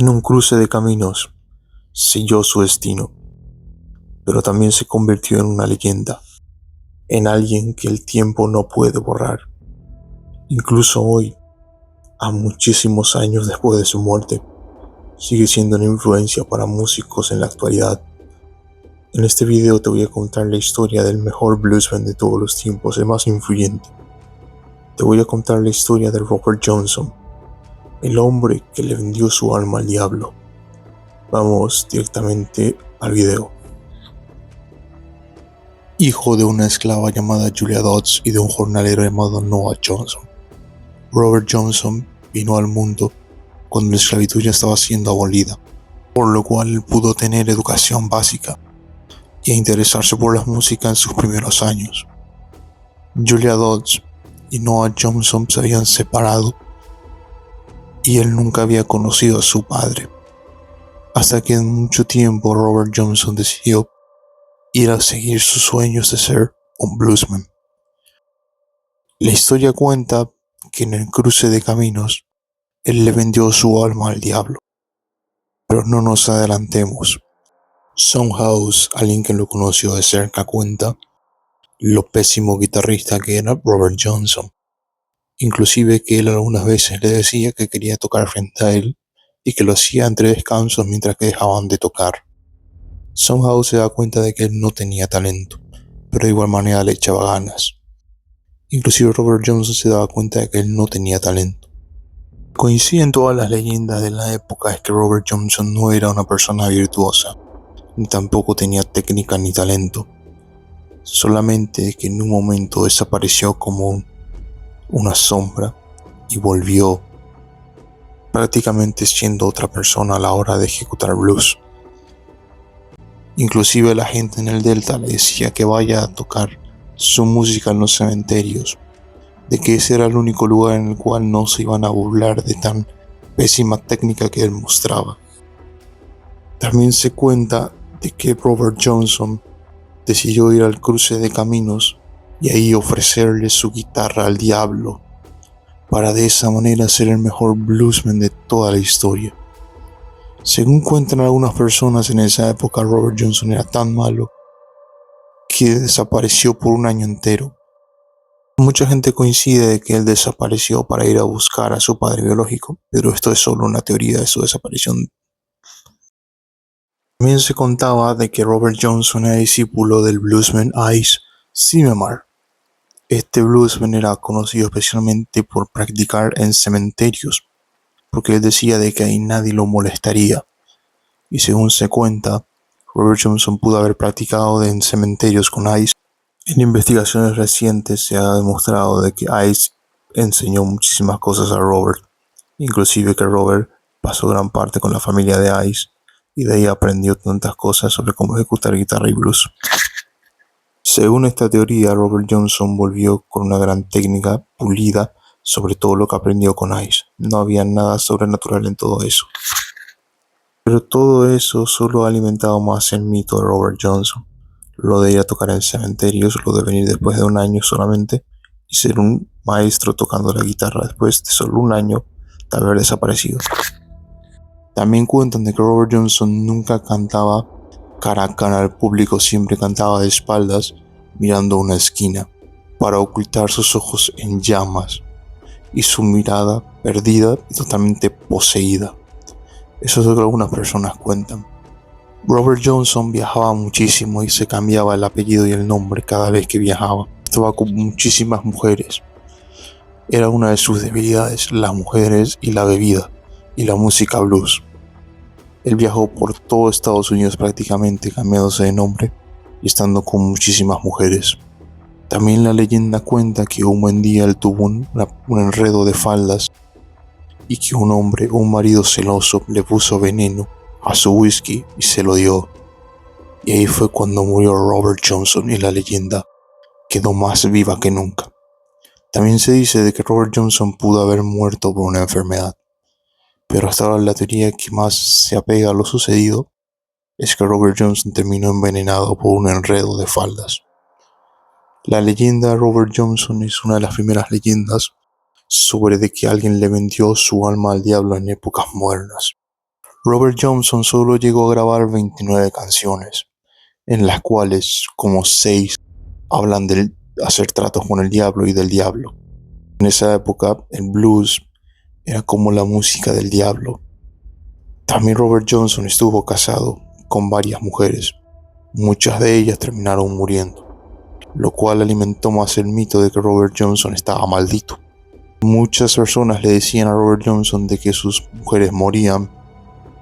En un cruce de caminos, selló su destino, pero también se convirtió en una leyenda, en alguien que el tiempo no puede borrar. Incluso hoy, a muchísimos años después de su muerte, sigue siendo una influencia para músicos en la actualidad. En este video te voy a contar la historia del mejor bluesman de todos los tiempos, el más influyente. Te voy a contar la historia de Robert Johnson, el hombre que le vendió su alma al diablo. Vamos directamente al video. Hijo de una esclava llamada Julia Dodds y de un jornalero llamado Noah Johnson, Robert Johnson vino al mundo cuando la esclavitud ya estaba siendo abolida, por lo cual él pudo tener educación básica y a interesarse por la música en sus primeros años. Julia Dodds y Noah Johnson se habían separado y él nunca había conocido a su padre, hasta que en mucho tiempo Robert Johnson decidió ir a seguir sus sueños de ser un bluesman. La historia cuenta que en el cruce de caminos él le vendió su alma al diablo. Pero no nos adelantemos. Soundhouse, alguien que lo conoció de cerca, cuenta lo pésimo guitarrista que era Robert Johnson. Inclusive que él algunas veces le decía que quería tocar frente a él y que lo hacía entre descansos mientras que dejaban de tocar. Soundhouse se da cuenta de que él no tenía talento, pero de igual manera le echaba ganas. Inclusive Robert Johnson se daba cuenta de que él no tenía talento. Coinciden todas las leyendas de la época es que Robert Johnson no era una persona virtuosa, ni tampoco tenía técnica ni talento, solamente que en un momento desapareció como una sombra y volvió prácticamente siendo otra persona a la hora de ejecutar blues. Inclusive la gente en el Delta le decía que vaya a tocar su música en los cementerios, de que ese era el único lugar en el cual no se iban a burlar de tan pésima técnica que él mostraba. También se cuenta de que Robert Johnson decidió ir al cruce de caminos y ahí ofrecerle su guitarra al diablo, para de esa manera ser el mejor bluesman de toda la historia. Según cuentan algunas personas en esa época, Robert Johnson era tan malo que desapareció por un año entero. Mucha gente coincide de que él desapareció para ir a buscar a su padre biológico, pero esto es solo una teoría de su desaparición. También se contaba de que Robert Johnson era discípulo del bluesman Ice Zimmerman. Este bluesman era conocido especialmente por practicar en cementerios, porque él decía de que ahí nadie lo molestaría. Y según se cuenta, Robert Johnson pudo haber practicado en cementerios con Ice. En investigaciones recientes se ha demostrado de que Ice enseñó muchísimas cosas a Robert, inclusive que Robert pasó gran parte con la familia de Ice y de ahí aprendió tantas cosas sobre cómo ejecutar guitarra y blues. Según esta teoría, Robert Johnson volvió con una gran técnica pulida sobre todo lo que aprendió con Ice. No había nada sobrenatural en todo eso. Pero todo eso solo ha alimentado más el mito de Robert Johnson. Lo de ir a tocar en cementerios, lo de venir después de un año solamente y ser un maestro tocando la guitarra después de solo un año de haber desaparecido. También cuentan de que Robert Johnson nunca cantaba cara a cara al público, siempre cantaba de espaldas mirando una esquina para ocultar sus ojos en llamas y su mirada perdida y totalmente poseída. Eso es lo que algunas personas cuentan. Robert Johnson viajaba muchísimo y se cambiaba el apellido y el nombre cada vez que viajaba. Estaba con muchísimas mujeres. Era una de sus debilidades, las mujeres y la bebida y la música blues. Él viajó por todo Estados Unidos prácticamente cambiándose de nombre y estando con muchísimas mujeres. También la leyenda cuenta que un buen día él tuvo un enredo de faldas y que un hombre, un marido celoso, le puso veneno a su whisky y se lo dio. Y ahí fue cuando murió Robert Johnson y la leyenda quedó más viva que nunca. También se dice de que Robert Johnson pudo haber muerto por una enfermedad, pero hasta ahora la teoría que más se apega a lo sucedido es que Robert Johnson terminó envenenado por un enredo de faldas. La leyenda de Robert Johnson es una de las primeras leyendas sobre de que alguien le vendió su alma al diablo en épocas modernas. Robert Johnson solo llegó a grabar 29 canciones, en las cuales como 6 hablan de hacer tratos con el diablo y del diablo. En esa época el blues era como la música del diablo. También Robert Johnson estuvo casado con varias mujeres. Muchas de ellas terminaron muriendo, lo cual alimentó más el mito de que Robert Johnson estaba maldito. Muchas personas le decían a Robert Johnson de que sus mujeres morían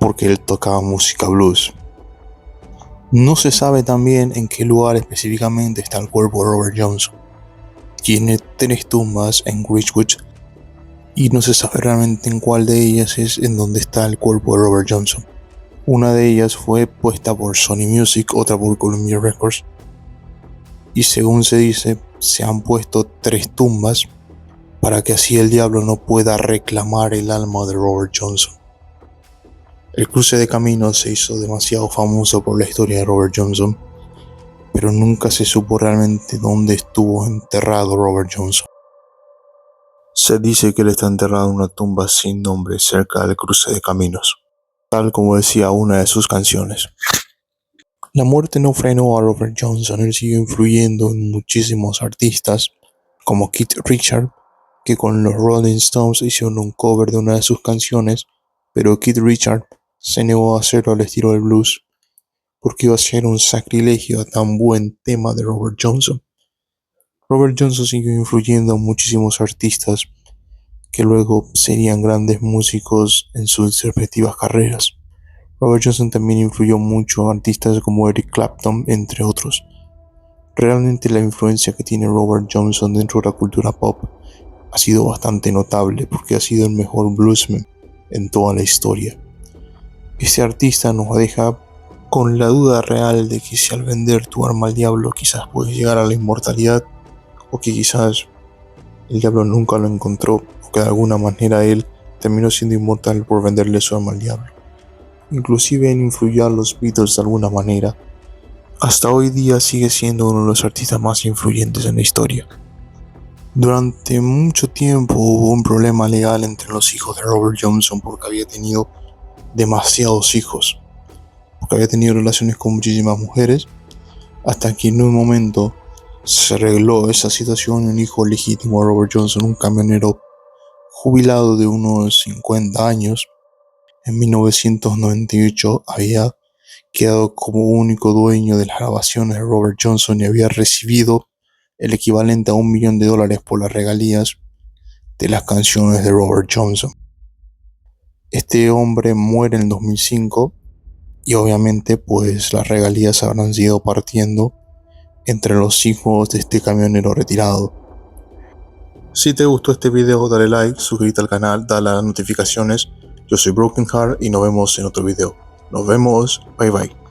porque él tocaba música blues. No se sabe también en qué lugar específicamente está el cuerpo de Robert Johnson. Tiene 3 tumbas en Greenwich y no se sabe realmente en cuál de ellas es en donde está el cuerpo de Robert Johnson. Una de ellas fue puesta por Sony Music, otra por Columbia Records, y según se dice, se han puesto 3 tumbas para que así el diablo no pueda reclamar el alma de Robert Johnson. El cruce de caminos se hizo demasiado famoso por la historia de Robert Johnson, pero nunca se supo realmente dónde estuvo enterrado Robert Johnson. Se dice que él está enterrado en una tumba sin nombre cerca del cruce de caminos, tal como decía una de sus canciones. La muerte no frenó a Robert Johnson, él siguió influyendo en muchísimos artistas, como Keith Richards, que con los Rolling Stones hicieron un cover de una de sus canciones, pero Keith Richards se negó a hacerlo al estilo del blues, porque iba a ser un sacrilegio a tan buen tema de Robert Johnson. Robert Johnson siguió influyendo a muchísimos artistas que luego serían grandes músicos en sus respectivas carreras. Robert Johnson también influyó mucho a artistas como Eric Clapton, entre otros. Realmente la influencia que tiene Robert Johnson dentro de la cultura pop ha sido bastante notable porque ha sido el mejor bluesman en toda la historia. Este artista nos deja con la duda real de que si al vender tu alma al diablo quizás puedes llegar a la inmortalidad, o que quizás el diablo nunca lo encontró, o que de alguna manera él terminó siendo inmortal por venderle su alma al diablo. Inclusive él influyó a los Beatles de alguna manera. Hasta hoy día sigue siendo uno de los artistas más influyentes en la historia. Durante mucho tiempo hubo un problema legal entre los hijos de Robert Johnson porque había tenido demasiados hijos, porque había tenido relaciones con muchísimas mujeres, hasta que en un momento se arregló esa situación y un hijo legítimo de Robert Johnson, un camionero jubilado de unos 50 años, en 1998 había quedado como único dueño de las grabaciones de Robert Johnson y había recibido el equivalente a $1 millón por las regalías de las canciones de Robert Johnson. Este hombre muere en el 2005 y obviamente pues las regalías habrán sido partiendo entre los hijos de este camionero retirado. Si te gustó este video dale like, suscríbete al canal, dale a las notificaciones. Yo soy Broken Heart y nos vemos en otro video. Nos vemos, bye bye.